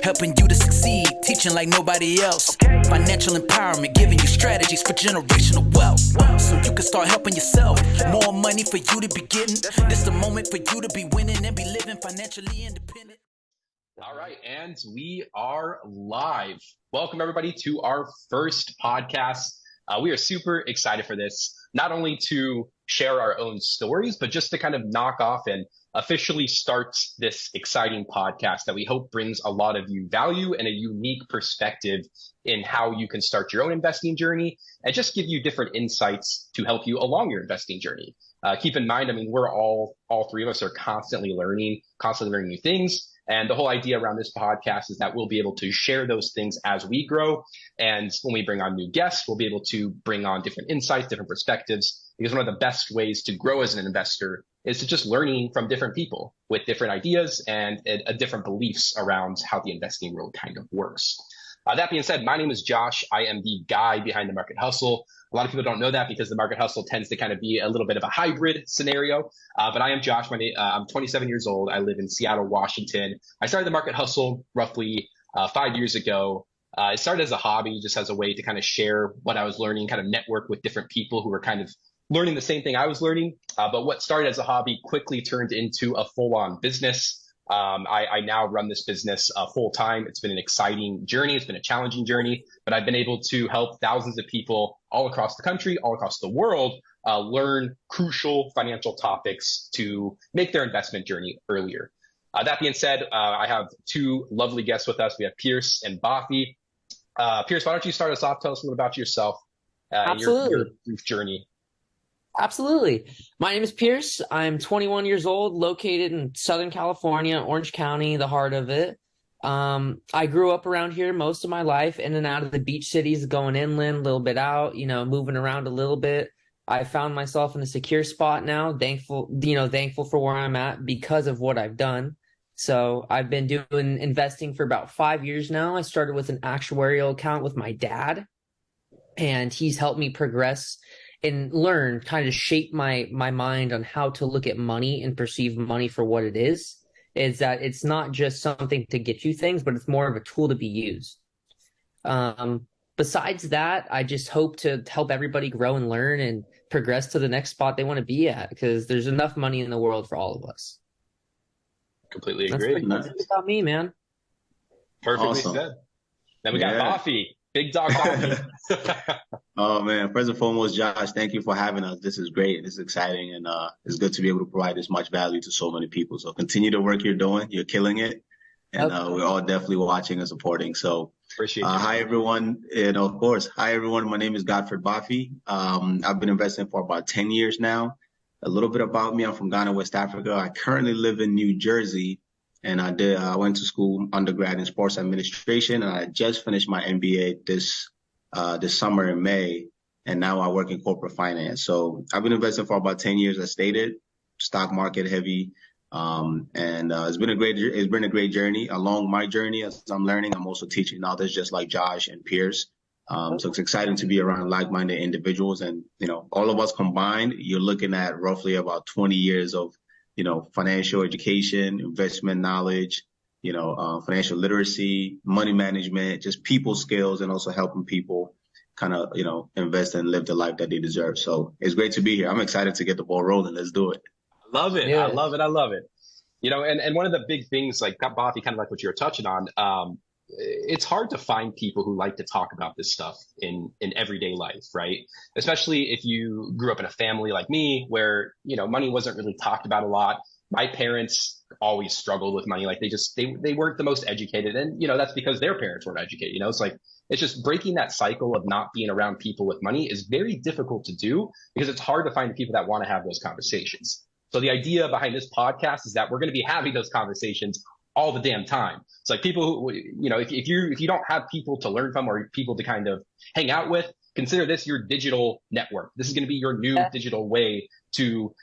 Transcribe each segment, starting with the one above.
helping you to succeed, teaching like nobody else. Financial empowerment, giving you strategies for generational wealth, so you can start helping yourself. More money for you to be getting. This the moment for you to be winning and be living financially independent. All right, and we are live. Welcome everybody to our first podcast. We are super excited for this, not only to share our own stories, but just to kind of knock off and officially start this exciting podcast that we hope brings a lot of you value and a unique perspective in how you can start your own investing journey and just give you different insights to help you along your investing journey. Keep in mind, I mean, we're all three of us are constantly learning new things. And the whole idea around this podcast is that we'll be able to share those things as we grow. And when we bring on new guests, we'll be able to bring on different insights, different perspectives, because one of the best ways to grow as an investor is to just learning from different people with different ideas and different beliefs around how the investing world kind of works. That being said, my name is Josh. I am the guy behind the Market Hustle. A lot of people don't know that because the Market Hustle tends to kind of be a little bit of a hybrid scenario. But I am Josh. I'm 27 years old. I live in Seattle, Washington. I started the Market Hustle roughly 5 years ago. It started as a hobby, just as a way to kind of share what I was learning, kind of network with different people who were kind of learning the same thing I was learning. But what started as a hobby quickly turned into a full-on business. I now run this business full time. It's been an exciting journey. It's been a challenging journey, but I've been able to help thousands of people all across the country, all across the world, learn crucial financial topics to make their investment journey earlier. That being said, I have two lovely guests with us. We have Pierce and Baafi. Pierce, why don't you start us off? Tell us a little about yourself and your brief journey. Absolutely. My name is Pierce. I'm 21 years old, located in Southern California, Orange County, the heart of it. I grew up around here most of my life, in and out of the beach cities, going inland, a little bit out, moving around a little bit. I found myself in a secure spot now, thankful for where I'm at because of what I've done. So I've been doing investing for about 5 years now. I started with an actuarial account with my dad, and he's helped me progress and learn, kind of shape my mind on how to look at money and perceive money for what it is that it's not just something to get you things, but it's more of a tool to be used. Besides that, I just hope to help everybody grow and learn and progress to the next spot they want to be at, because there's enough money in the world for all of us. Completely agree. That's about me, man. Perfectly said. Then we got Baafi. Big dog Baafi. Oh man, first and foremost, Josh, thank you for having us. This is great. This is exciting. And it's good to be able to provide this much value to so many people. So continue the work you're doing. You're killing it. And we're all definitely watching and supporting. So appreciate it. Hi, everyone. And of course, hi, everyone. My name is Godfred Baafi. I've been investing for about 10 years now. A little bit about me. I'm from Ghana, West Africa. I currently live in New Jersey. And I went to school undergrad in sports administration, and I just finished my MBA this summer in May, and now I work in corporate finance. So I've been investing for about 10 years, as stated, stock market heavy, and it's been a great journey. Along my journey, as I'm learning, I'm also teaching others, just like Josh and Pierce. So it's exciting to be around like-minded individuals, and all of us combined, you're looking at roughly about 20 years of financial education, investment knowledge, financial literacy, money management, just people skills, and also helping people kind of, invest and live the life that they deserve. So it's great to be here. I'm excited to get the ball rolling. Let's do it. I love it. Yeah. I love it. And one of the big things, like Baafi, kind of like what you were touching on, it's hard to find people who like to talk about this stuff in everyday life, right? Especially if you grew up in a family like me where, money wasn't really talked about a lot. My parents always struggled with money. Like they weren't the most educated. And, that's because their parents weren't educated. It's just breaking that cycle of not being around people with money is very difficult to do because it's hard to find the people that want to have those conversations. So the idea behind this podcast is that we're going to be having those conversations all the damn time. It's like people who, if you don't have people to learn from or people to kind of hang out with, consider this your digital network. This is going to be your new digital way to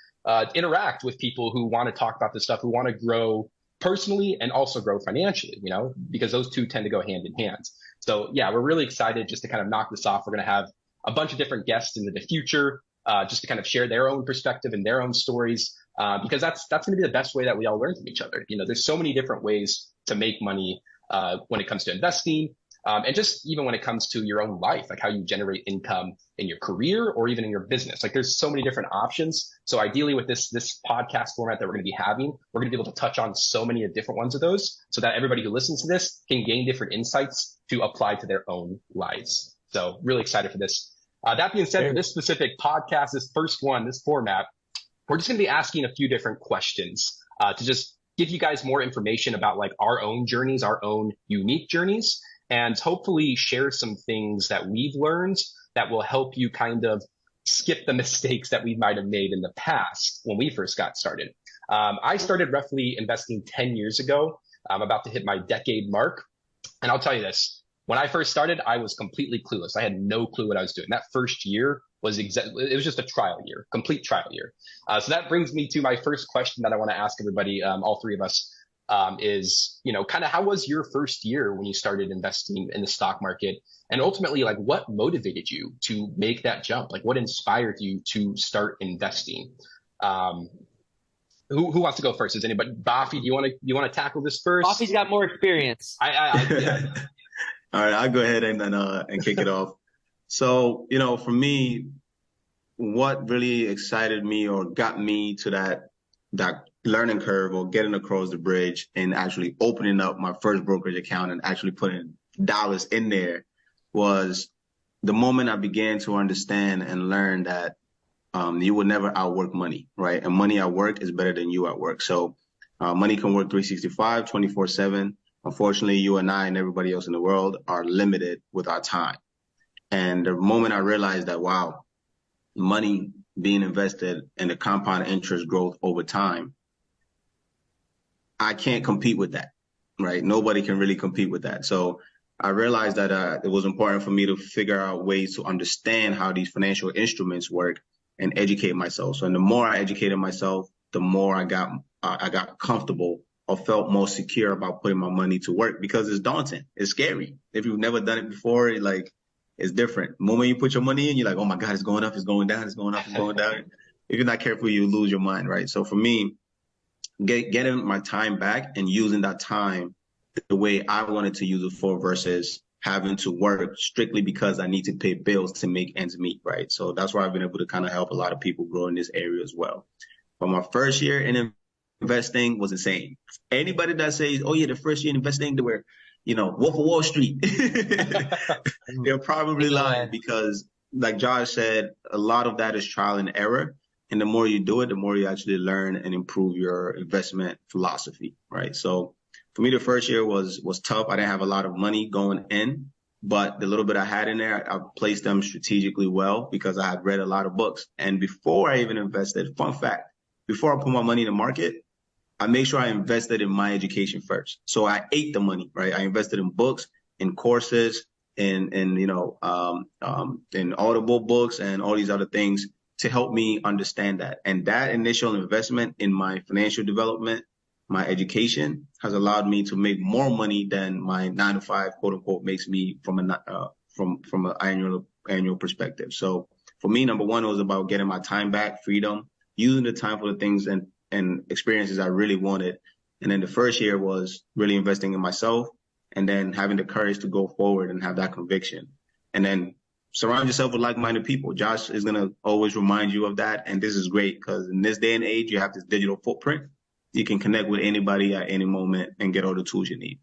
interact with people who want to talk about this stuff, who want to grow personally and also grow financially, because those two tend to go hand in hand. So yeah, we're really excited just to kind of knock this off. We're going to have a bunch of different guests in the future, just to kind of share their own perspective and their own stories. Because that's going to be the best way that we all learn from each other. There's so many different ways to make money when it comes to investing. And just even when it comes to your own life, like how you generate income in your career or even in your business. Like there's so many different options. So ideally with this podcast format that we're going to be having, we're going to be able to touch on so many different ones of those so that everybody who listens to this can gain different insights to apply to their own lives. So really excited for this. That being said, for this specific podcast, this first one, this format, we're just going to be asking a few different questions to just give you guys more information about like our own journeys, our own unique journeys, and hopefully share some things that we've learned that will help you kind of skip the mistakes that we might have made in the past when we first got started. I started roughly investing 10 years ago. I'm about to hit my decade mark. And I'll tell you this, when I first started, I was completely clueless. I had no clue what I was doing. That first year was it was just a trial year, complete trial year. So that brings me to my first question that I want to ask everybody, all three of us. Is, kind of how was your first year when you started investing in the stock market? And ultimately, like what motivated you to make that jump? Like what inspired you to start investing? Who wants to go first? Is anybody? Baafi, do you want to tackle this first? Baafi's got more experience. Yeah. All right, I'll go ahead and kick it off. So, for me, what really excited me or got me to that learning curve or getting across the bridge and actually opening up my first brokerage account and actually putting dollars in there was the moment I began to understand and learn that you will never outwork money, right? And money at work is better than you at work. So money can work 365, 24/7. Unfortunately, you and I and everybody else in the world are limited with our time. And the moment I realized that, wow, money being invested in the compound interest growth over time, I can't compete with that, right? Nobody can really compete with that. So I realized that it was important for me to figure out ways to understand how these financial instruments work and educate myself. So, and the more I educated myself, the more I got comfortable or felt more secure about putting my money to work, because it's daunting. It's scary. If you've never done it before, it's different. The moment you put your money in, you're like, oh my God, it's going up, it's going down, it's going up, it's going down. If you're not careful, you lose your mind, right? So for me, getting my time back and using that time the way I wanted to use it for versus having to work strictly because I need to pay bills to make ends meet, right? So that's where I've been able to kind of help a lot of people grow in this area as well. But my first year in investing was insane. Anybody that says, oh yeah, the first year in investing, they were, Wolf of Wall Street, they're probably lying, because like Josh said, a lot of that is trial and error. And the more you do it, the more you actually learn and improve your investment philosophy, right? So for me, the first year was tough. I didn't have a lot of money going in, but the little bit I had in there, I placed them strategically well because I had read a lot of books. And before I even invested, fun fact, before I put my money in the market, I made sure I invested in my education first. So I ate the money, right? I invested in books, in courses, in Audible books and all these other things to help me understand that. And that initial investment in my financial development, my education, has allowed me to make more money than my 9-to-5 quote unquote makes me from an annual perspective. So for me, number one, it was about getting my time back, freedom, using the time for the things and experiences I really wanted. And then the first year was really investing in myself and then having the courage to go forward and have that conviction. And then surround yourself with like-minded people. Josh is going to always remind you of that. And this is great because in this day and age, you have this digital footprint. You can connect with anybody at any moment and get all the tools you need.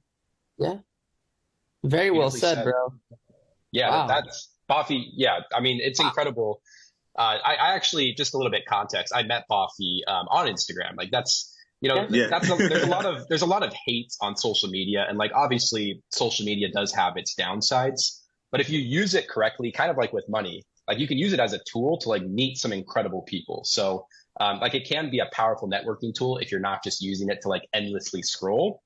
Yeah. Very well said, bro. Yeah, wow. That's Baafi. Yeah, I mean, it's incredible. I actually, just a little bit context, I met Baafi on Instagram. Like that's, there's a lot of hate on social media. And like, obviously social media does have its downsides, but if you use it correctly, kind of like with money, like you can use it as a tool to like meet some incredible people. So like it can be a powerful networking tool if you're not just using it to like endlessly scroll.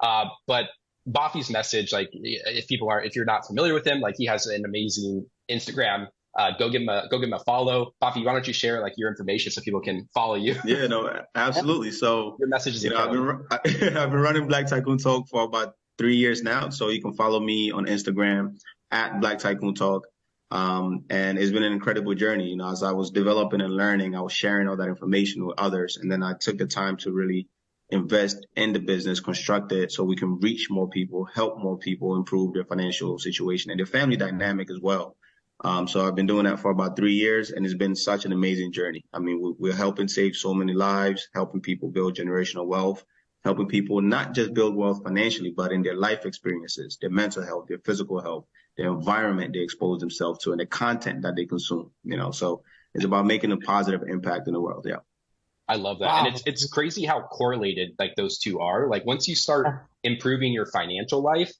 But Baafi's message, like if you're not familiar with him, like he has an amazing Instagram. Go give him a follow. Baafi, why don't you share like your information so people can follow you? Yeah, no, absolutely. So your message is I've been running Black Tycoon Talk for about 3 years now. So you can follow me on Instagram at Black Tycoon Talk. And it's been an incredible journey. As I was developing and learning, I was sharing all that information with others. And then I took the time to really, invest in the business, construct it so we can reach more people, help more people improve their financial situation and their family dynamic as well. So I've been doing that for about 3 years, and it's been such an amazing journey. I mean, we're helping save so many lives, helping people build generational wealth, helping people not just build wealth financially, but in their life experiences, their mental health, their physical health, their environment they expose themselves to, and the content that they consume. So it's about making a positive impact in the world. Yeah. I love that. Wow. And it's crazy how correlated like those two are. Like once you start improving your financial life,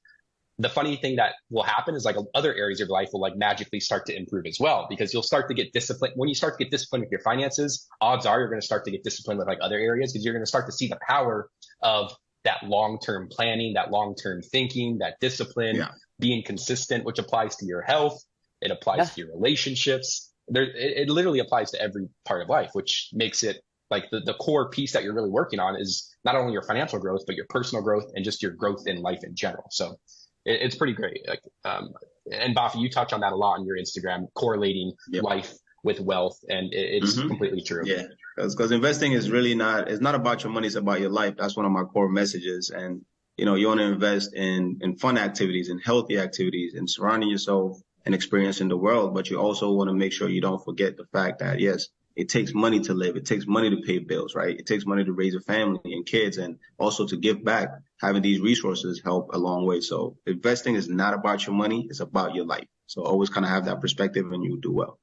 the funny thing that will happen is like other areas of life will like magically start to improve as well, because you'll start to get disciplined. When you start to get disciplined with your finances, odds are you're going to start to get disciplined with like other areas, because you're going to start to see the power of that long-term planning, that long-term thinking, that discipline, being consistent, which applies to your health. It applies to your relationships. It literally applies to every part of life, which makes it like the core piece that you're really working on is not only your financial growth, but your personal growth and just your growth in life in general. So it's pretty great. Like, and Baafi, you touch on that a lot on your Instagram, correlating life with wealth, and it's completely true. Yeah, because investing is really it's not about your money, it's about your life. That's one of my core messages. And, you want to invest in fun activities and healthy activities and surrounding yourself and experiencing the world. But you also want to make sure you don't forget the fact that, yes, it takes money to live. It takes money to pay bills, right? It takes money to raise a family and kids, and also to give back. Having these resources help a long way. So investing is not about your money. It's about your life. So always kind of have that perspective and you'll do well.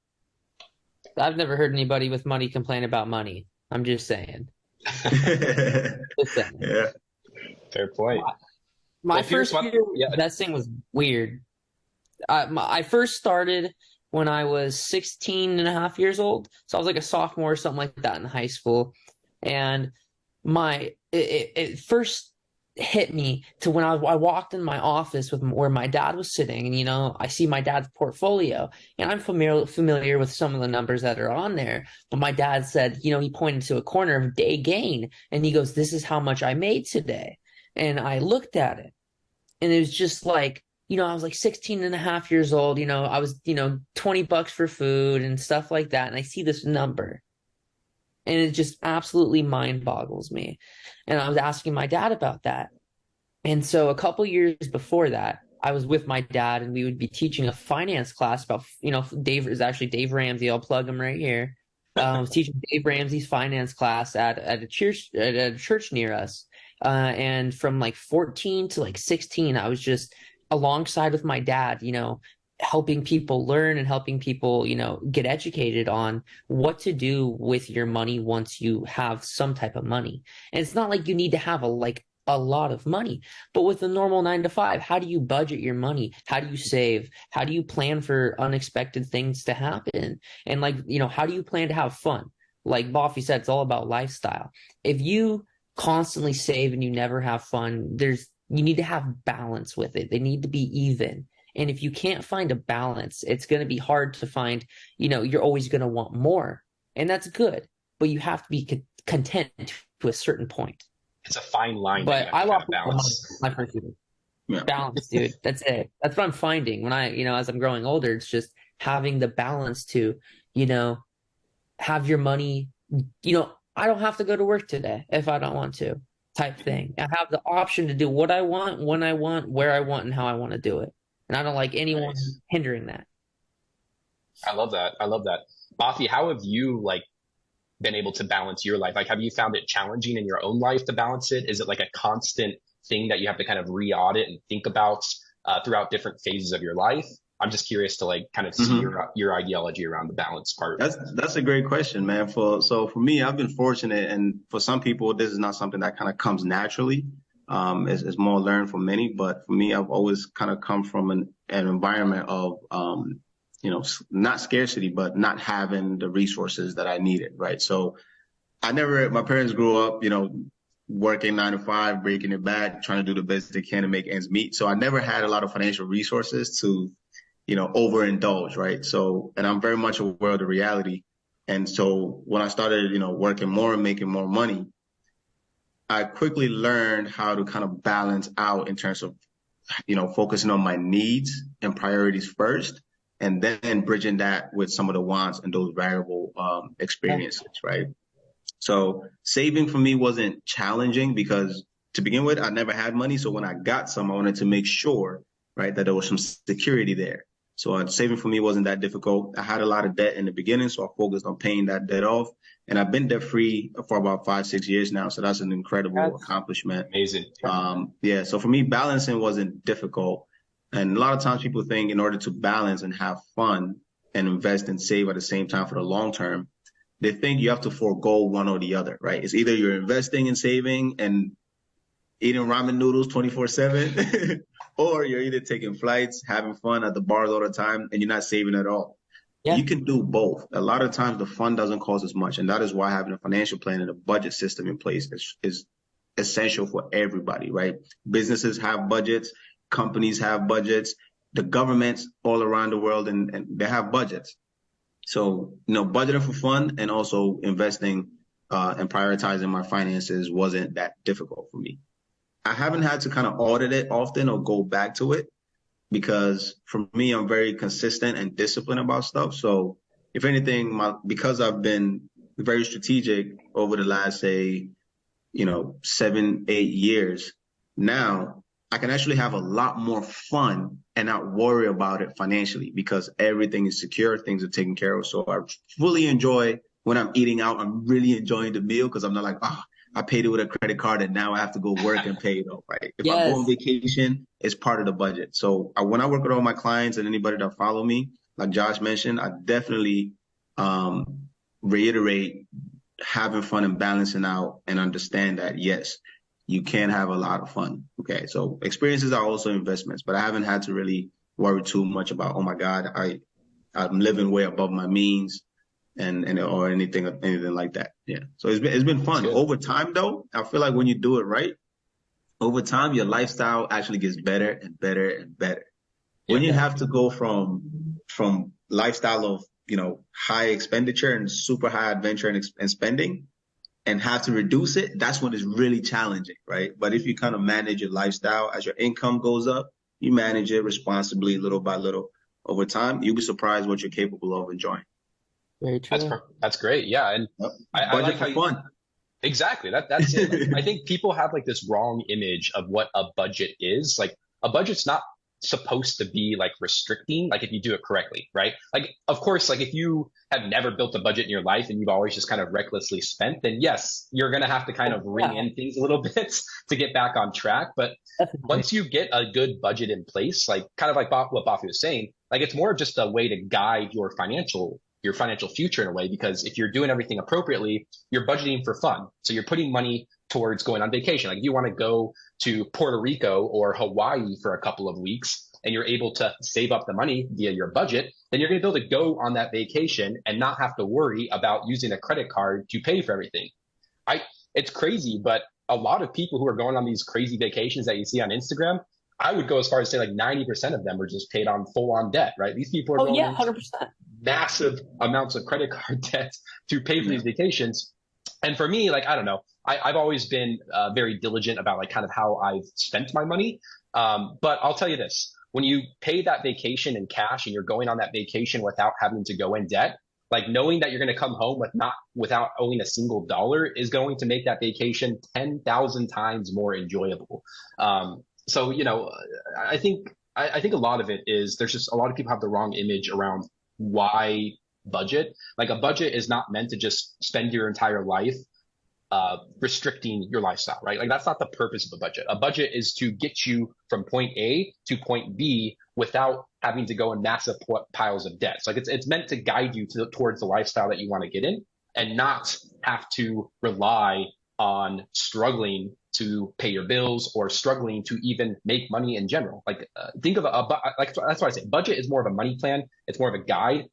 I've never heard anybody with money complain about money. I'm just saying. Yeah. Fair point. My first year investing was weird. I first started when I was 16 and a half years old. So I was like a sophomore or something like that in high school. And it first hit me to when I walked in my office where my dad was sitting, and I see my dad's portfolio, and I'm familiar with some of the numbers that are on there. But my dad said, he pointed to a corner of day gain, and he goes, "This is how much I made today." And I looked at it, and it was just like, I was like 16 and a half years old. I was, $20 for food and stuff like that. And I see this number, and it just absolutely mind boggles me. And I was asking my dad about that. And so a couple years before that, I was with my dad, and we would be teaching a finance class about, Dave is actually Dave Ramsey. I'll plug him right here. I was teaching Dave Ramsey's finance class at a church near us. And from like 14 to like 16, I was just alongside with my dad, helping people learn and helping people, get educated on what to do with your money once you have some type of money. And it's not like you need to have a lot of money, but with a normal 9 to 5, how do you budget your money? How do you save? How do you plan for unexpected things to happen? And how do you plan to have fun? Like Baafi said, it's all about lifestyle. If you constantly save and you never have fun, you need to have balance with it. They need to be even. And if you can't find a balance, it's going to be hard to find, you're always going to want more. And that's good, but you have to be content to a certain point. It's a fine line. But I lost balance. My first year. Yeah. Balance, dude. That's it. That's what I'm finding when as I'm growing older, it's just having the balance to, have your money, I don't have to go to work today if I don't want to, type thing. I have the option to do what I want, when I want, where I want, and how I want to do it. And I don't like anyone hindering that. I love that. Baafi, how have you been able to balance your life? Have you found it challenging in your own life to balance it? Is it like a constant thing that you have to kind of re-audit and think about throughout different phases of your life? I'm just curious to kind of see your ideology around the balance part. That's a great question, man. So for me, I've been fortunate, and for some people, this is not something that kind of comes naturally. It's more learned from many, but for me, I've always kind of come from an environment of, not scarcity, but not having the resources that I needed, right? So my parents grew up, working 9 to 5, breaking it back, trying to do the best they can to make ends meet. So I never had a lot of financial resources to, overindulge, right? So, and I'm very much aware of the reality. And so when I started, working more and making more money, I quickly learned how to kind of balance out in terms of, focusing on my needs and priorities first, and then bridging that with some of the wants and those variable experiences, right? So saving for me wasn't challenging because to begin with, I never had money. So when I got some, I wanted to make sure, right, that there was some security there. So saving for me wasn't that difficult. I had a lot of debt in the beginning, so I focused on paying that debt off. And I've been debt free for about 5, 6 years now. So that's an incredible That's accomplishment. Amazing. Yeah. So for me, balancing wasn't difficult. And a lot of times people think in order to balance and have fun and invest and save at the same time for the long term, they think you have to forego one or the other, right? It's either you're investing and saving and eating ramen noodles 24/7, or you're either taking flights, having fun at the bars all the time, and you're not saving at all. yeah, You can do both. A lot of times the fun doesn't cost as much. And that is why having a financial plan and a budget system in place is essential for everybody, right? Businesses have budgets, companies have budgets, the governments all around the world, and they have budgets. So, budgeting for fun and also investing and prioritizing my finances wasn't that difficult for me. I haven't had to kind of audit it often or go back to it because for me, I'm very consistent and disciplined about stuff. So if anything, because I've been very strategic over the last, say, 7, 8 years, now I can actually have a lot more fun and not worry about it financially because everything is secure, things are taken care of. So I fully enjoy when I'm eating out. I'm really enjoying the meal because I'm not like, I paid it with a credit card and now I have to go work and pay it off, right? If I go on yes, vacation, it's part of the budget. So when I work with all my clients and anybody that follow me, like Josh mentioned, I definitely reiterate having fun and balancing out and understand that, yes, you can have a lot of fun. Okay. So experiences are also investments, but I haven't had to really worry too much about, oh my God, I'm living way above my means and or anything like that. Yeah. So it's been fun. Over time though, I feel like when you do it right, over time your lifestyle actually gets better and better and better. When you have to go from lifestyle of, high expenditure and super high adventure and spending and have to reduce it, that's when it's really challenging, right? But if you kind of manage your lifestyle as your income goes up, you manage it responsibly little by little over time, you'll be surprised what you're capable of enjoying. very true. That's great. Yeah. And Yep. I Budget like how for fun. exactly that's it. Like, I think people have like this wrong image of what a budget is. Like a budget's not supposed to be like restricting, like if you do it correctly, right? Like, of course, like if you have never built a budget in your life and you've always just kind of recklessly spent, then yes, you're going to have to kind of ring in things a little bit to get back on track. But Definitely. once you get a good budget in place, like kind of like what Baafi was saying, like it's more of just a way to guide your financial future in a way, because if you're doing everything appropriately, you're budgeting for fun. So you're putting money towards going on vacation. Like if you want to go to Puerto Rico or Hawaii for a couple of weeks and you're able to save up the money via your budget, then you're going to be able to go on that vacation and not have to worry about using a credit card to pay for everything. It's crazy, but a lot of people who are going on these crazy vacations that you see on Instagram, I would go as far as say like 90% of them are just paid on full on debt, right? These people are going 100%. massive amounts of credit card debt to pay for these vacations. And for me, like, I don't know, I've always been very diligent about like kind of how I've spent my money. But I'll tell you this, when you pay that vacation in cash and you're going on that vacation without having to go in debt, like knowing that you're going to come home without owing a single dollar is going to make that vacation 10,000 times more enjoyable. So, I think a lot of it is there's just a lot of people have the wrong image around why budget. Like a budget is not meant to just spend your entire life restricting your lifestyle, right? Like that's not the purpose of a budget. A budget is to get you from point A to point B without having to go in massive piles of debt. So like it's meant to guide you towards the lifestyle that you want to get in and not have to rely on struggling to pay your bills or struggling to even make money in general. Like think of like that's why I say budget is more of a money plan. It's more of a guide.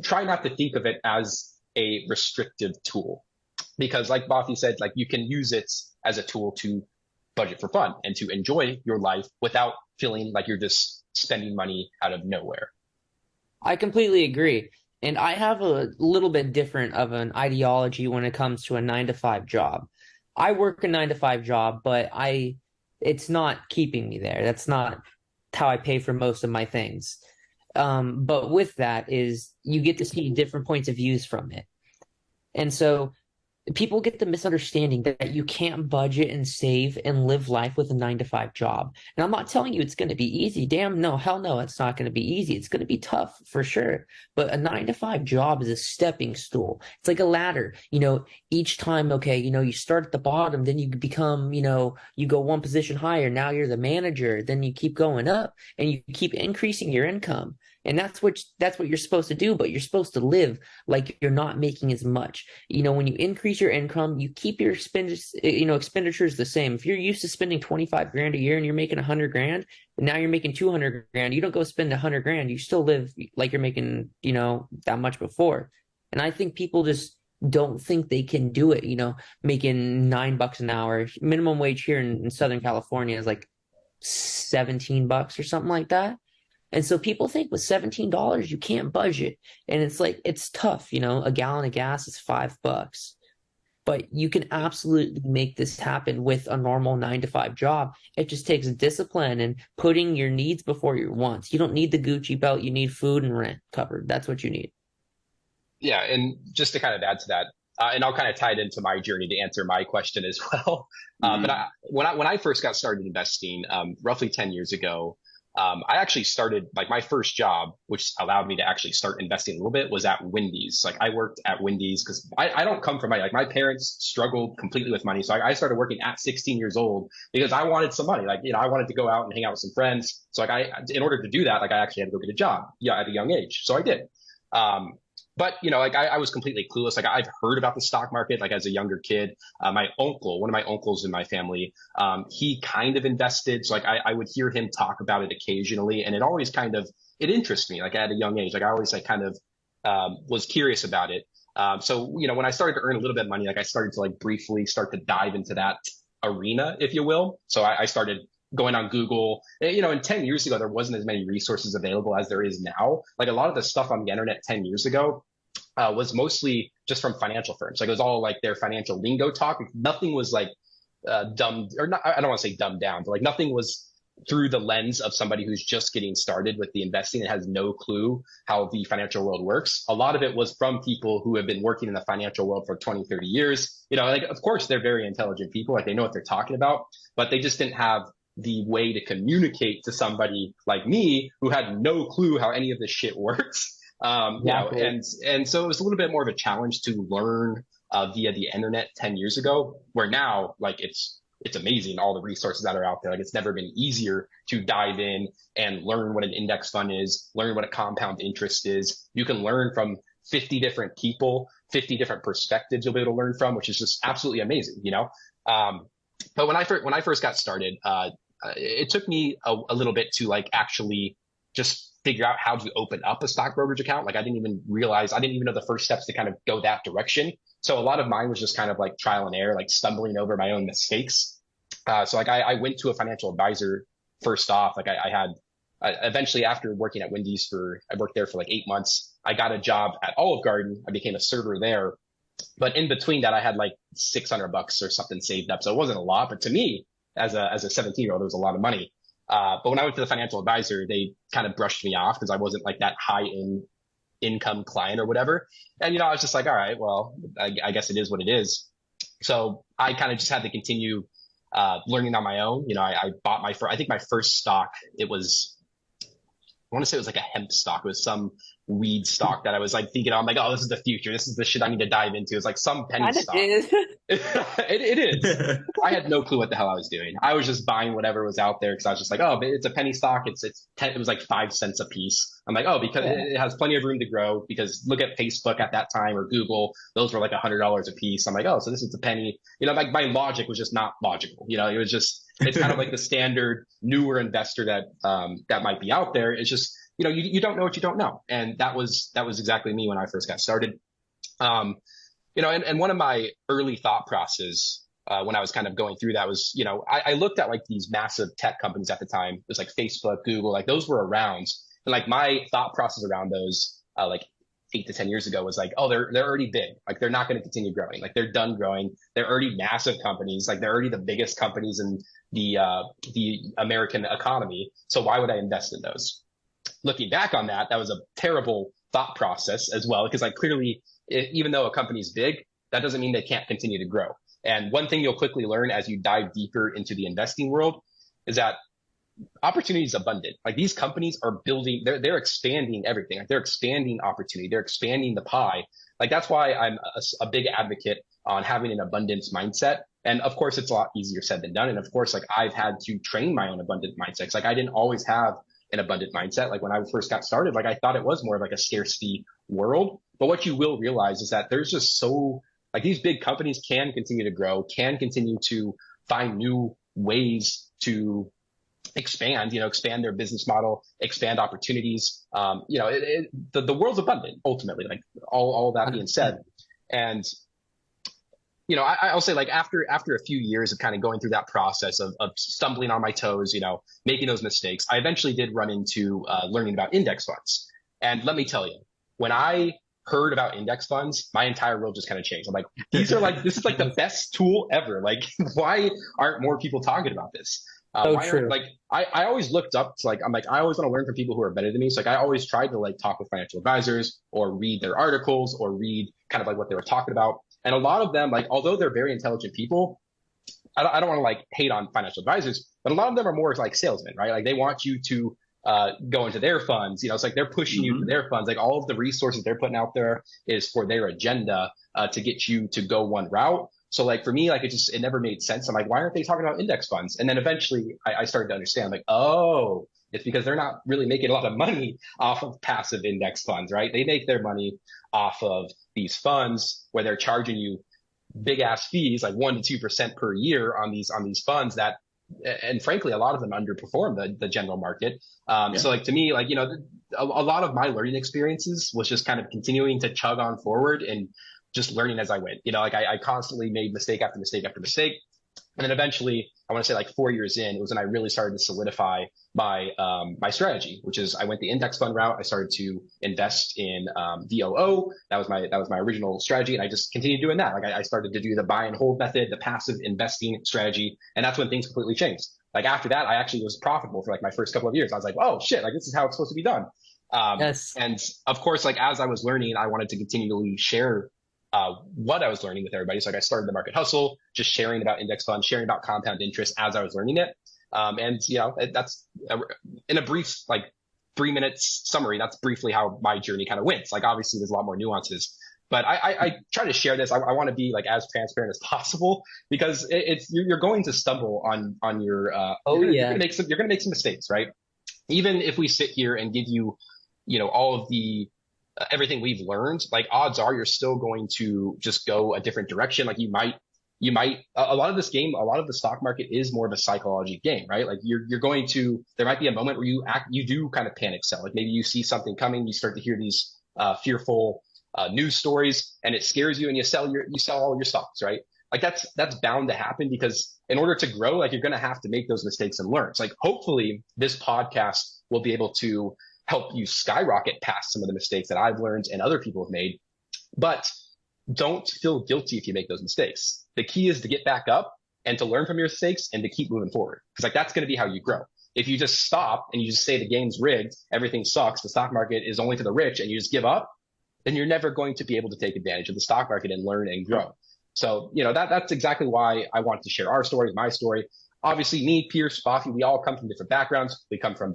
Try not to think of it as a restrictive tool, because like Baafi said, like you can use it as a tool to budget for fun and to enjoy your life without feeling like you're just spending money out of nowhere. I completely agree. And I have a little bit different of an ideology when it comes to a 9-to-5 job. I work a 9-to-5 job, but it's not keeping me there. That's not how I pay for most of my things. But with that is you get to see different points of views from it. And so people get the misunderstanding that you can't budget and save and live life with a 9 to 5 job. And I'm not telling you it's going to be easy. Damn, no, hell no, it's not going to be easy. It's going to be tough for sure. But a 9 to 5 job is a stepping stool. It's like a ladder. Each time, okay, you start at the bottom, then you become, you go one position higher. Now you're the manager. Then you keep going up and you keep increasing your income. And that's what you're supposed to do, but you're supposed to live like you're not making as much. When you increase your income, you keep your expenditures the same. If you're used to spending 25 grand a year and you're making 100 grand, and now you're making 200 grand, you don't go spend 100 grand. You still live like you're making, that much before. And I think people just don't think they can do it, making $9 an hour. Minimum wage here in Southern California is like $17 or something like that. And so people think with $17, you can't budget. And it's like, it's tough. A gallon of gas is $5. But you can absolutely make this happen with a normal 9 to 5 job. It just takes discipline and putting your needs before your wants. You don't need the Gucci belt. You need food and rent covered. That's what you need. Yeah. And just to kind of add to that, and I'll kind of tie it into my journey to answer my question as well. But when I first got started investing, roughly 10 years ago, I actually started like my first job, which allowed me to actually start investing a little bit, was at Wendy's. Like I worked at Wendy's because I don't come from money. Like my parents struggled completely with money. So I started working at 16 years old because I wanted some money. Like, I wanted to go out and hang out with some friends. So in order to do that, like I actually had to go get a job at a young age. So I did. But, I was completely clueless. Like I've heard about the stock market, like as a younger kid. One of my uncles in my family, he kind of invested. So I would hear him talk about it occasionally. And it always it interests me, like at a young age. Like I always was curious about it. So, when I started to earn a little bit of money, like I started to briefly start to dive into that arena, if you will. So I started going on Google, and 10 years ago, there wasn't as many resources available as there is now. Like a lot of the stuff on the internet 10 years ago was mostly just from financial firms. Like it was all like their financial lingo talk. Nothing was dumbed, or not, I don't want to say dumbed down, but nothing was through the lens of somebody who's just getting started with the investing and has no clue how the financial world works. A lot of it was from people who have been working in the financial world for 20, 30 years. Of course, they're very intelligent people. Like they know what they're talking about, but they just didn't have the way to communicate to somebody like me who had no clue how any of this shit works. And so it was a little bit more of a challenge to learn via the internet 10 years ago, where now it's amazing, all the resources that are out there. Like it's never been easier to dive in and learn what an index fund is, learn what a compound interest is. You can learn from 50 different people, 50 different perspectives you'll be able to learn from, which is just absolutely amazing, But when I first got started, it took me a little bit to actually just figure out how to open up a stock brokerage account. Like I didn't even know the first steps to kind of go that direction. So a lot of mine was just kind of like trial and error, like stumbling over my own mistakes. So I went to a financial advisor first off. Like eventually after working at Wendy's I worked there for 8 months. I got a job at Olive Garden. I became a server there. But in between that, I had $600 or something saved up. So it wasn't a lot, but to me, as a 17-year-old, it was a lot of money. But when I went to the financial advisor, they kind of brushed me off because I wasn't that high income client or whatever. And, I was just like, all right, well, I guess it is what it is. So I kind of just had to continue learning on my own. I bought I think my first stock, I want to say it was a hemp stock. It was some weed stock that I was thinking, I'm oh, this is the future. This is the shit I need to dive into. It's some penny stock. It is. I had no clue what the hell I was doing. I was just buying whatever was out there because I was just oh, it's a penny stock. It was 5 cents a piece. I'm oh, because it has plenty of room to grow, because look at Facebook at that time or Google, those were $100 a piece. I'm oh, so this is a penny. My logic was just not logical. It was just, it's kind of the standard newer investor that might be out there. It's just, you don't know what you don't know. And that was exactly me when I first got started. And one of my early thought process when I was kind of going through that was, I looked at these massive tech companies at the time. It was Facebook, Google, those were around. And my thought process around those 8 to 10 years ago was oh, they're already big. They're not going to continue growing. They're done growing. They're already massive companies. They're already the biggest companies in the American economy. So why would I invest in those? Looking back on that was a terrible thought process as well, because clearly, even though a company's big, that doesn't mean they can't continue to grow. And one thing you'll quickly learn as you dive deeper into the investing world is that opportunity is abundant. Like these companies are building, they're expanding everything. Like they're expanding opportunity, they're expanding the pie. Like that's why I'm a big advocate on having an abundance mindset. And of course, it's a lot easier said than done. And of course, like I've had to train my own abundant mindset. Like I didn't always have an abundant mindset. Like when I first got started, like I thought it was more of like a scarcity world. But what you will realize is that there's just so like these big companies can continue to grow, can continue to find new ways to expand, expand their business model, expand opportunities. The world's abundant ultimately, like all of that being said. And, I'll say like after a few years of kind of going through that process of stumbling on my toes, making those mistakes, I eventually did run into learning about index funds. And let me tell you, when I heard about index funds, my entire world just kind of changed. I'm like, this is like the best tool ever. Like, why aren't more people talking about this? True. Like I always looked up to I always want to learn from people who are better than me. So like I always tried to like talk with financial advisors or read their articles or read kind of like what they were talking about. And a lot of them, like, although they're very intelligent people, I don't want to like hate on financial advisors, but a lot of them are more like salesmen, right? Like they want you to go into their funds. It's like they're pushing you to their funds. Like all of the resources they're putting out there is for their agenda to get you to go one route. So like for me, like it never made sense. I'm like, why aren't they talking about index funds? And then eventually I started to understand like, oh, it's because they're not really making a lot of money off of passive index funds, right? They make their money off of these funds where they're charging you big ass fees, like 1% to 2% per year on these funds that, and frankly, a lot of them underperform the general market. So like to me, like, a lot of my learning experiences was just kind of continuing to chug on forward and just learning as I went. Like I constantly made mistake after mistake after mistake. And then eventually, I want to say like 4 years in, it was when I really started to solidify my my strategy, which is I went the index fund route. I started to invest in VOO. That was my original strategy, and I just continued doing that. Like I started to do the buy and hold method, the passive investing strategy, and that's when things completely changed. Like after that, I actually was profitable for like my first couple of years. I was like, oh shit, like this is how it's supposed to be done. Yes. And of course, like as I was learning, I wanted to continually share what I was learning with everybody. So like I started the Market Hustle, just sharing about index funds, sharing about compound interest as I was learning it. And that's in a brief, like 3 minutes summary, that's briefly how my journey kind of went. Like obviously there's a lot more nuances, but I try to share this. I want to be like as transparent as possible because you're going to stumble on your, you're gonna make some mistakes, right? Even if we sit here and give you, all of the, everything we've learned, like odds are you're still going to just go a different direction. Like you might a lot of this game, a lot of the stock market is more of a psychology game, right? Like there might be a moment where you do kind of panic sell. Like maybe you see something coming, you start to hear these fearful news stories and it scares you and you sell all your stocks, right? Like that's bound to happen because in order to grow, like you're going to have to make those mistakes and learn. So like hopefully this podcast will be able to help you skyrocket past some of the mistakes that I've learned and other people have made. But don't feel guilty if you make those mistakes. The key is to get back up and to learn from your mistakes and to keep moving forward. Because like that's going to be how you grow. If you just stop and you just say the game's rigged, everything sucks, the stock market is only for the rich, and you just give up, then you're never going to be able to take advantage of the stock market and learn and grow. So, that's exactly why I want to share our story, my story. Obviously, me, Pierce, Baafi, we all come from different backgrounds. We come from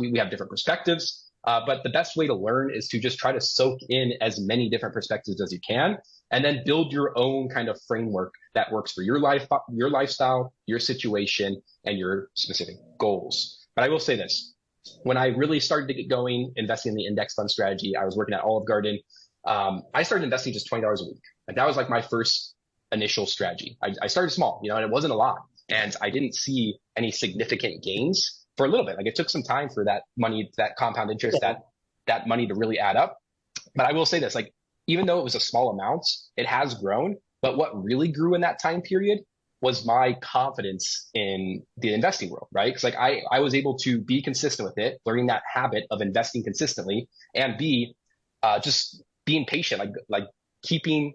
we have different perspectives. But the best way to learn is to just try to soak in as many different perspectives as you can, and then build your own kind of framework that works for your life, your lifestyle, your situation, and your specific goals. But I will say this. When I really started to get going, investing in the index fund strategy, I was working at Olive Garden. I started investing just $20 a week. Like that was like my first initial strategy. I started small, and it wasn't a lot. And I didn't see any significant gains for a little bit. Like it took some time for that money, that compound interest, that money to really add up. But I will say this, like, even though it was a small amount, it has grown. But what really grew in that time period was my confidence in the investing world, right? Because like I was able to be consistent with it, learning that habit of investing consistently, and just being patient, like keeping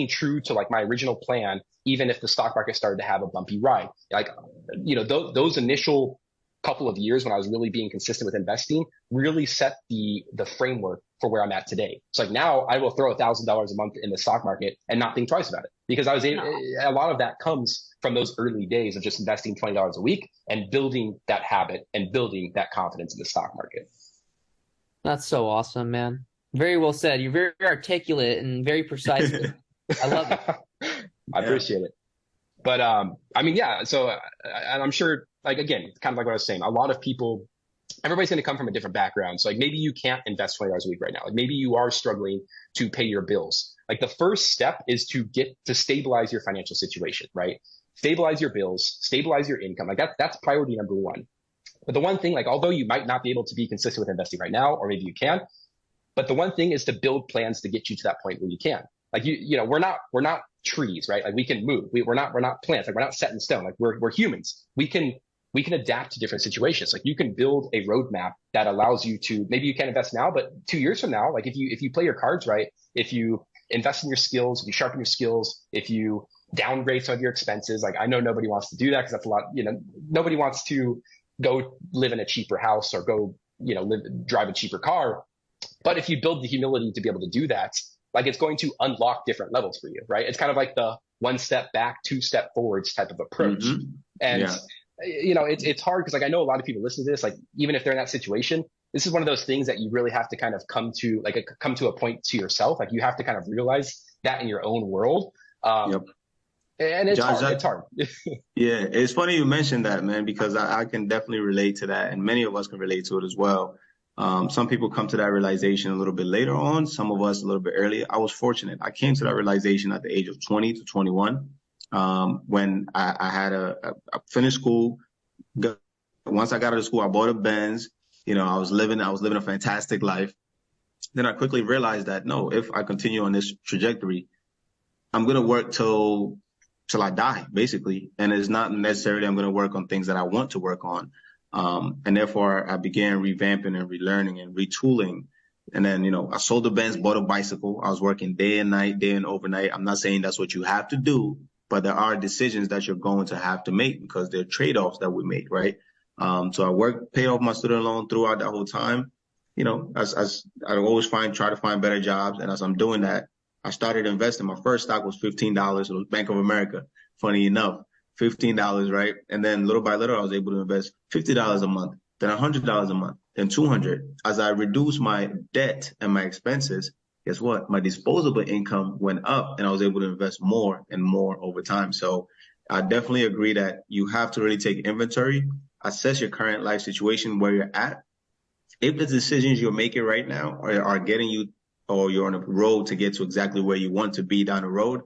true to like my original plan, even if the stock market started to have a bumpy ride. Like, those initial couple of years when I was really being consistent with investing really set the framework for where I'm at today. So like now I will throw $1,000 a month in the stock market and not think twice about it, because I was able, a lot of that comes from those early days of just investing $20 a week and building that habit and building that confidence in the stock market. That's so awesome, man. Very well said. You're very articulate and very precise. I love it. I appreciate it. But I mean, yeah. So and I'm sure, like, again, kind of like what I was saying, a lot of people, everybody's going to come from a different background. So like maybe you can't invest $20 a week right now. Like maybe you are struggling to pay your bills. Like the first step is to get to stabilize your financial situation, right? Stabilize your bills, stabilize your income. Like that's priority number one. But the one thing, like, although you might not be able to be consistent with investing right now, or maybe you can, but the one thing is to build plans to get you to that point where you can. Like you know, we're not trees, right? Like we can move. We're not plants. Like we're not set in stone. Like we're humans. We can adapt to different situations. Like you can build a roadmap that allows you to, maybe you can't invest now, but 2 years from now, like if you play your cards right, if you invest in your skills, if you sharpen your skills, if you downgrade some of your expenses, like I know nobody wants to do that because that's a lot, you know, nobody wants to go live in a cheaper house or go, you know, drive a cheaper car. But if you build the humility to be able to do that, like it's going to unlock different levels for you, right? It's kind of like the 1 step back, 2 step forwards type of approach. Mm-hmm. And, Yeah. you know, it's hard because like I know a lot of people listen to this, like even if they're in that situation, this is one of those things that you really have to kind of come to a point to yourself. Like you have to kind of realize that in your own world. Yep. And it's Josh, hard. It's hard. Yeah, it's funny you mentioned that, man, because I can definitely relate to that, and many of us can relate to it as well. Some people come to that realization a little bit later on, some of us a little bit earlier. I was fortunate. I came to that realization at the age of 20 to 21, when I had I finished school. Once I got out of school, I bought a Benz. You know, I was living a fantastic life. Then I quickly realized that no, if I continue on this trajectory, I'm going to work till I die, basically. And it's not necessarily I'm going to work on things that I want to work on. And therefore, I began revamping and relearning and retooling. And then, you know, I sold the Benz, bought a bicycle. I was working day and night, day and overnight. I'm not saying that's what you have to do, but there are decisions that you're going to have to make because there are trade-offs that we make, right? So I paid off my student loan throughout that whole time. You know, as I always try to find better jobs. And as I'm doing that, I started investing. My first stock was $15. It was Bank of America. Funny enough, $15, right? And then little by little, I was able to invest $50 a month, then $100 a month, then $200. As I reduced my debt and my expenses, guess what? My disposable income went up, and I was able to invest more and more over time. So I definitely agree that you have to really take inventory, assess your current life situation, where you're at. If the decisions you're making right now are getting you, or you're on a road to get to exactly where you want to be down the road,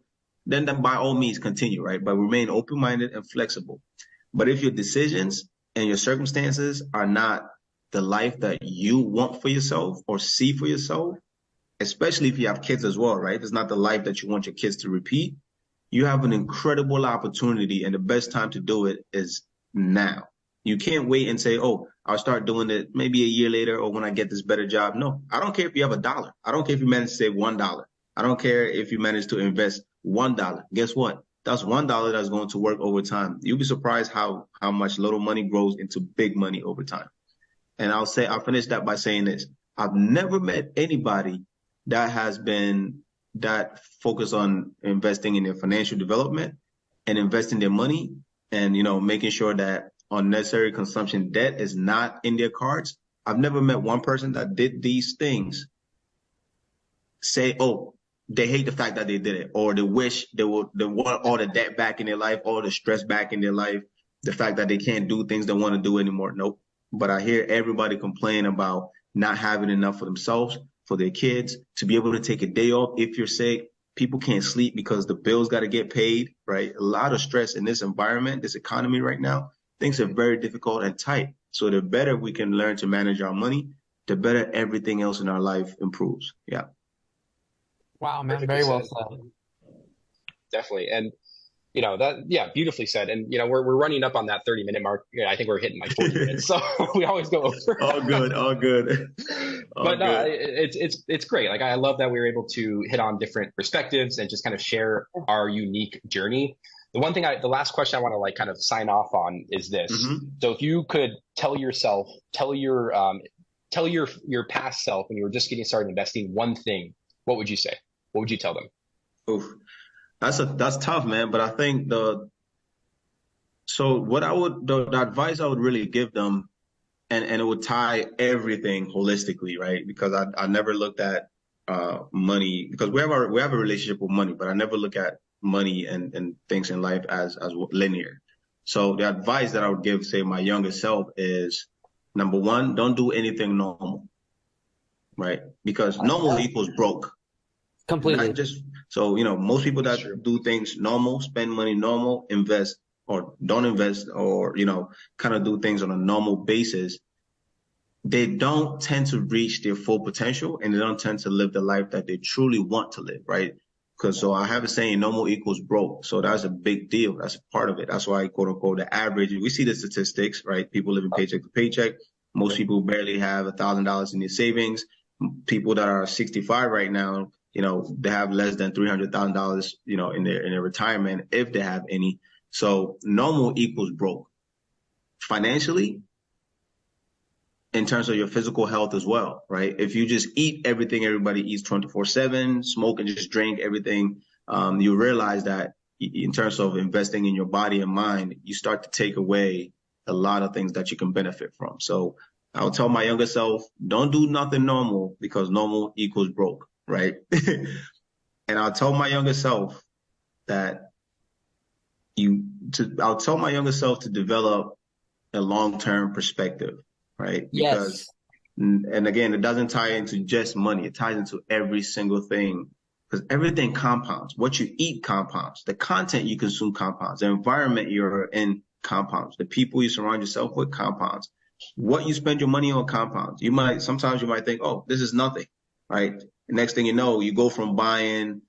then by all means continue, right? But remain open-minded and flexible. But if your decisions and your circumstances are not the life that you want for yourself or see for yourself, especially if you have kids as well, right? It's not the life that you want your kids to repeat. You have an incredible opportunity, and the best time to do it is now. You can't wait and say, oh, I'll start doing it maybe a year later or when I get this better job. No, I don't care if you have $1. I don't care if you manage to save $1. I don't care if you manage to invest $1. Guess what? That's $1 that's going to work over time. You'll be surprised how much little money grows into big money over time. And I'll finish that by saying this. I've never met anybody that has been that focused on investing in their financial development and investing their money and, you know, making sure that unnecessary consumption debt is not in their cards. I've never met one person that did these things say, oh, they hate the fact that they did it, or they wish they want all the debt back in their life, all the stress back in their life, the fact that they can't do things they want to do anymore. Nope. But I hear everybody complain about not having enough for themselves, for their kids, to be able to take a day off if you're sick. People can't sleep because the bills got to get paid, right? A lot of stress in this environment, this economy right now. Things are very difficult and tight. So the better we can learn to manage our money, the better everything else in our life improves. Yeah. Wow, man. Very well said. Definitely. And, you know, beautifully said. And, you know, we're running up on that 30-minute mark. Yeah, I think we're hitting like 40 minutes. So we always go over. All good. But no, it's great. Like, I love that we were able to hit on different perspectives and just kind of share our unique journey. the last question I want to like kind of sign off on is this. Mm-hmm. So if you could tell your past self when you were just getting started investing one thing, what would you say? What would you tell them? Oof. That's tough, man. But I think the advice I would really give them, and it would tie everything holistically, right? Because I never looked at money, because we have a relationship with money, but I never look at money and things in life as linear. So the advice that I would give, say, my younger self is, number one, don't do anything normal, right? Because normal equals broke. Completely. Not just so, most people that do things normal, spend money normal, invest or don't invest, or kind of do things on a normal basis, they don't tend to reach their full potential, and they don't tend to live the life that they truly want to live, right? Because so I have a saying, normal equals broke. So that's a big deal. That's a part of it. That's why, quote unquote, the average, we see the statistics, right? People living paycheck to paycheck. Most people barely have $1,000 in their savings. People that are 65 right now, they have less than $300,000, in their retirement, if they have any. So normal equals broke. Financially, in terms of your physical health as well, right? If you just eat everything everybody eats 24/7, smoke and just drink everything, you realize that in terms of investing in your body and mind, you start to take away a lot of things that you can benefit from. So I'll tell my younger self, don't do nothing normal, because normal equals broke, right? And I'll tell my younger self that I'll tell my younger self to develop a long-term perspective, right? Because, and again, it doesn't tie into just money. It ties into every single thing, because everything compounds. What you eat compounds. The content you consume compounds. The environment you're in compounds. The people you surround yourself with compounds. What you spend your money on compounds. Sometimes you might think, oh, this is nothing, right? The next thing you know, you go from buying,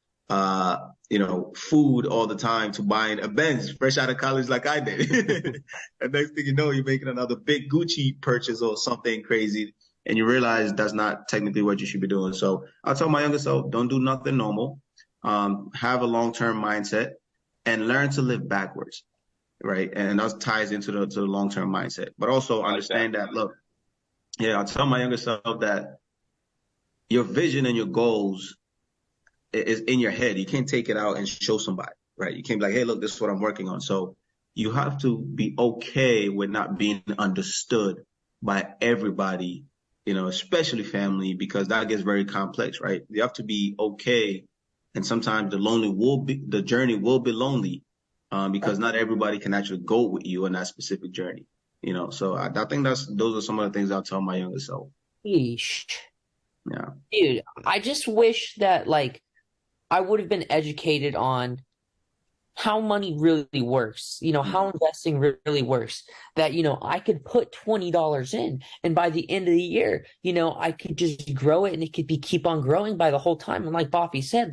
food all the time to buying a Benz fresh out of college like I did. And next thing you know, you're making another big Gucci purchase or something crazy, and you realize that's not technically what you should be doing. So I'll tell my younger self, don't do nothing normal. Have a long-term mindset and learn to live backwards, right? And that ties into the long-term mindset. But also understand that, look, I'll tell my younger self that your vision and your goals is in your head. You can't take it out and show somebody, right? You can't be like, hey, look, this is what I'm working on. So you have to be okay with not being understood by everybody, especially family, because that gets very complex, right? You have to be okay. And sometimes the journey will be lonely, because not everybody can actually go with you on that specific journey, So I think those are some of the things I'll tell my younger self. Yeesh. Yeah. Dude, I just wish that I would have been educated on how money really works, how investing really works, that, I could put $20 in, and by the end of the year, I could just grow it, and it could keep on growing by the whole time. And like Baafi said,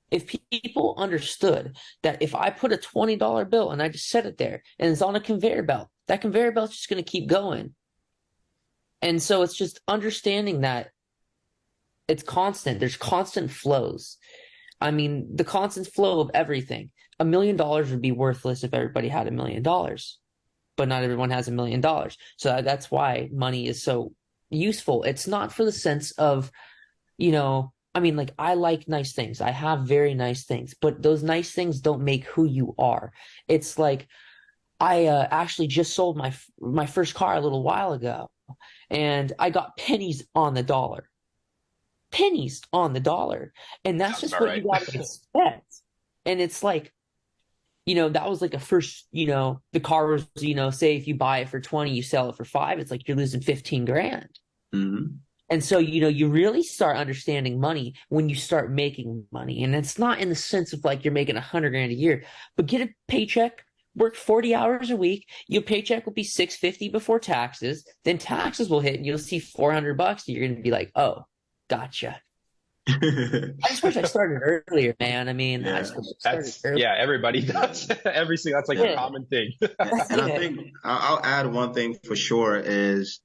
if people understood that if I put a $20 bill and I just set it there and it's on a conveyor belt, that conveyor belt's just going to keep going. And so it's just understanding that it's constant. There's constant flows. I mean, the constant flow of everything. $1 million would be worthless if everybody had $1 million, but not everyone has $1 million. So that's why money is so useful. It's not for the sense of, I like nice things. I have very nice things, but those nice things don't make who you are. It's like, I actually just sold my first car a little while ago, and I got pennies on the dollar. Pennies on the dollar. And that's just what you got to expect. And it's like, that was like a first, the car was, say if you buy it for 20, you sell it for 5, it's like you're losing 15 grand. Mm-hmm. And so, you really start understanding money when you start making money. And it's not in the sense of like you're making 100 grand a year, but get a paycheck, work 40 hours a week. Your paycheck will be $650 before taxes. Then taxes will hit and you'll see $400. And you're going to be like, oh, gotcha. I just wish I started earlier, man. I mean, everybody does. That's like a common thing. And I think I'll add one thing for sure is,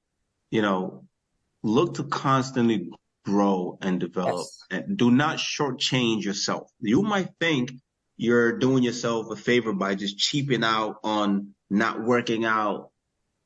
look to constantly grow and develop, and do not shortchange yourself. You might think you're doing yourself a favor by just cheaping out on not working out,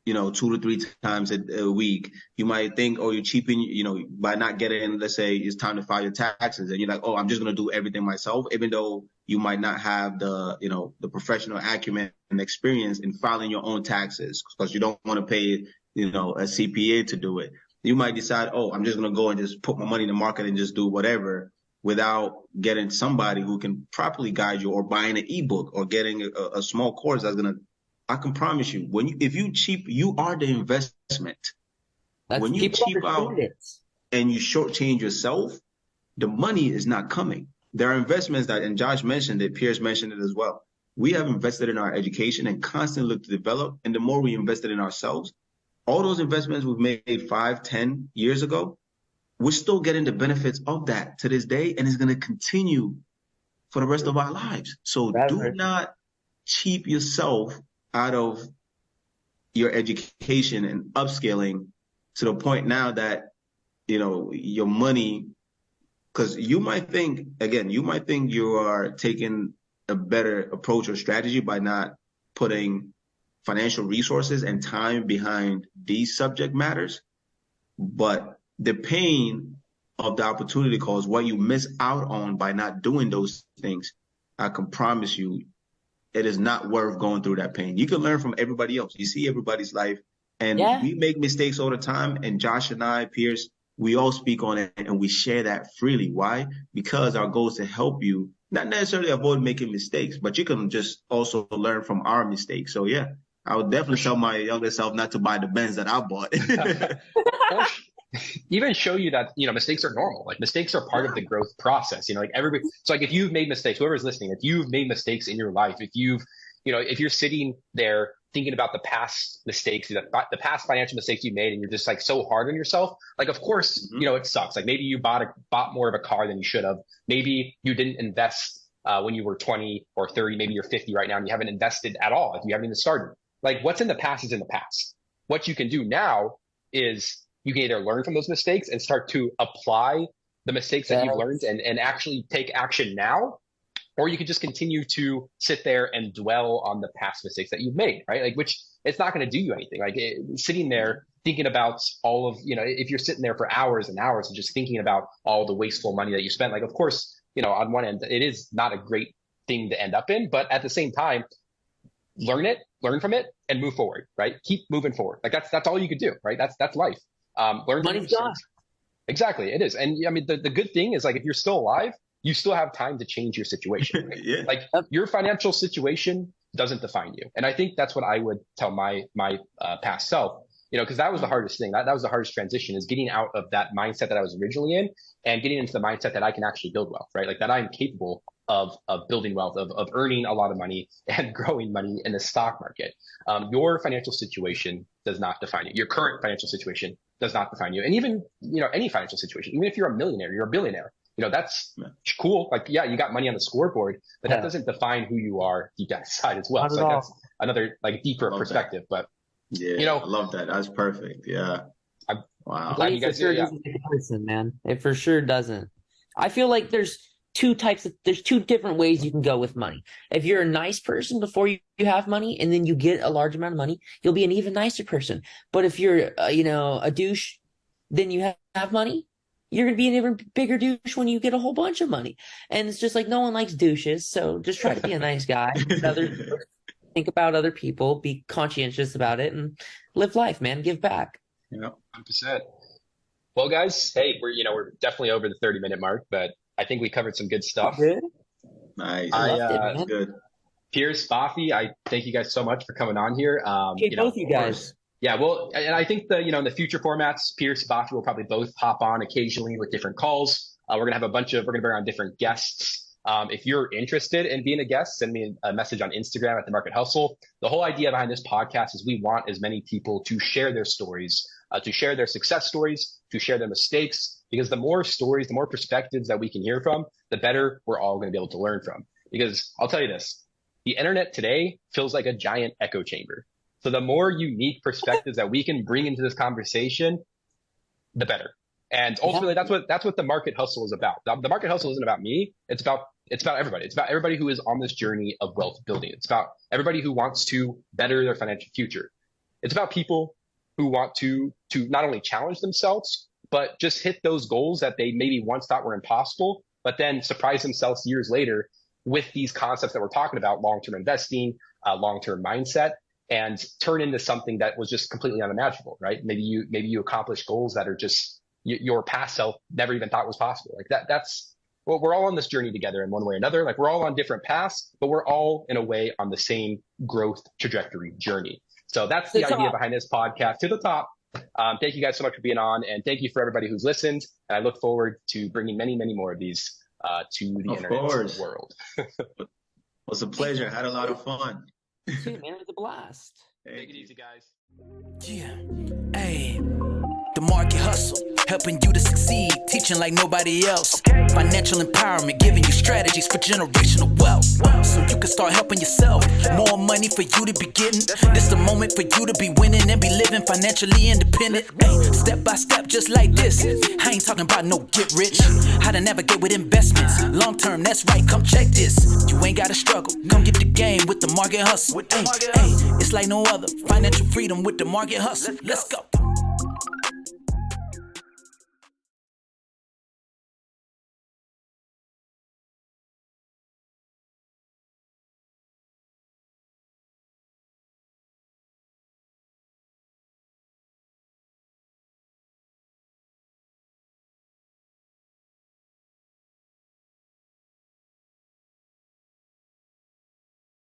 2 to 3 times a week. You might think, oh, you're cheaping, by not getting, let's say it's time to file your taxes, and you're like, oh, I'm just going to do everything myself, even though you might not have the professional acumen and experience in filing your own taxes, because you don't want to pay, a CPA to do it. You might decide, oh, I'm just going to go and just put my money in the market and just do whatever, without getting somebody who can properly guide you, or buying an ebook, or getting a small course that's going to, I can promise you, if you cheap, you are the investment. When you cheap out and you shortchange yourself, the money is not coming. There are investments that, and Josh mentioned it, Pierce mentioned it as well. We have invested in our education and constantly look to develop. And the more we invested in ourselves, all those investments we've made 5, 10 years ago, we're still getting the benefits of that to this day, and it's going to continue for the rest of our lives. So do not cheap yourself out of your education and upscaling to the point now that, your money, because you might think you are taking a better approach or strategy by not putting financial resources and time behind these subject matters. But the pain of the opportunity cost, what you miss out on by not doing those things, I can promise you, it is not worth going through that pain. You can learn from everybody else. You see everybody's life, and we make mistakes all the time. And Josh and I, Pierce, we all speak on it, and we share that freely. Why? Because our goal is to help you, not necessarily avoid making mistakes, but you can just also learn from our mistakes. So yeah, I would definitely tell my younger self not to buy the Benz that I bought. Even show you that, mistakes are normal. Like, mistakes are part of the growth process, like everybody. So like, if you've made mistakes, whoever's listening, if you've made mistakes in your life, if you're sitting there thinking about the past mistakes, the past financial mistakes you made, and you're just like so hard on yourself, like, of course, it sucks. Like, maybe you bought more of a car than you should have. Maybe you didn't invest when you were 20 or 30, maybe you're 50 right now and you haven't invested at all if you haven't even started. Like, what's in the past is in the past. What you can do now is you can either learn from those mistakes and start to apply the mistakes that you've learned and actually take action now, or you could just continue to sit there and dwell on the past mistakes that you've made, right? Like, which it's not going to do you anything. Like, sitting there thinking about all of, if you're sitting there for hours and hours and just thinking about all the wasteful money that you spent, like, of course, on one end, it is not a great thing to end up in, but at the same time, learn from it and move forward, right? Keep moving forward. Like, that's all you could do, right? That's life. Learn from Money's gone. Exactly, it is. And I mean, the good thing is, like, if you're still alive, you still have time to change your situation. Right? Yeah. Like, your financial situation doesn't define you. And I think that's what I would tell my past self, because that was the hardest thing. That was the hardest transition, is getting out of that mindset that I was originally in and getting into the mindset that I can actually build wealth, right? Like, that I'm capable of building wealth, of earning a lot of money and growing money in the stock market. Your financial situation does not define you. Your current financial situation does not define you. And even, any financial situation, even if you're a millionaire, you're a billionaire, that's cool. Like, yeah, you got money on the scoreboard, but that doesn't define who you are deep down inside as well. So like, that's another, like, deeper perspective. That. But I love that. That's perfect. Yeah. Wow. It for sure doesn't make a person, man. It for sure doesn't. I feel like there's two different ways you can go with money. If you're a nice person before you have money, and then you get a large amount of money, you'll be an even nicer person. But if you're, a douche, then you have money, you're going to be an even bigger douche when you get a whole bunch of money. And it's just like, no one likes douches. So just try to be a nice guy. Think about other people, be conscientious about it, and live life, man. Give back. 100%. Well, guys, hey, we're definitely over the 30-minute mark, but I think we covered some good stuff. Good. Nice. That's good. Pierce, Baafi, I thank you guys so much for coming on here. Both you guys. Yeah, well, and I think that, in the future formats, Pierce, Baafi will probably both hop on occasionally with different calls. We're going to have we're going to bring on different guests. If you're interested in being a guest, send me a message on Instagram at The Market Hustle. The whole idea behind this podcast is we want as many people to share their stories, to share their success stories, to share their mistakes, because the more stories, the more perspectives that we can hear from, the better we're all going to be able to learn from. Because I'll tell you this, the internet today feels like a giant echo chamber. So the more unique perspectives that we can bring into this conversation, the better. And ultimately, that's what the Market Hustle is about. The Market Hustle isn't about me. It's about It's about everybody. It's about everybody who is on this journey of wealth building. It's about everybody who wants to better their financial future. It's about people who want to not only challenge themselves, but just hit those goals that they maybe once thought were impossible, but then surprise themselves years later with these concepts that we're talking about, long-term investing, long-term mindset, and turn into something that was just completely unimaginable, right? Maybe you accomplish goals that are just your past self never even thought was possible. Like that's well, we're all on this journey together in one way or another. Like we're all on different paths, but we're all in a way on the same growth trajectory journey. So that's the idea behind this podcast, To the Top. Thank you guys so much for being on, and thank you for everybody who's listened. And I look forward to bringing many, many more of these to the internet world. It was a pleasure. Had a lot of fun. Dude, man, it was a blast. Take it easy, guys. Yeah. Hey. The market hustle, helping you to succeed, teaching like nobody else. Financial empowerment, giving you strategies for generational wealth, so you can start helping yourself. More money for you to be getting. This the moment for you to be winning and be living financially independent. Hey, step by step, just like this. I ain't talking about no get rich. How to navigate with investments. Long term, that's right. Come check this. You ain't gotta struggle. Come get the game with the market hustle. Hey, it's like no other. Financial freedom with the market hustle. Let's go.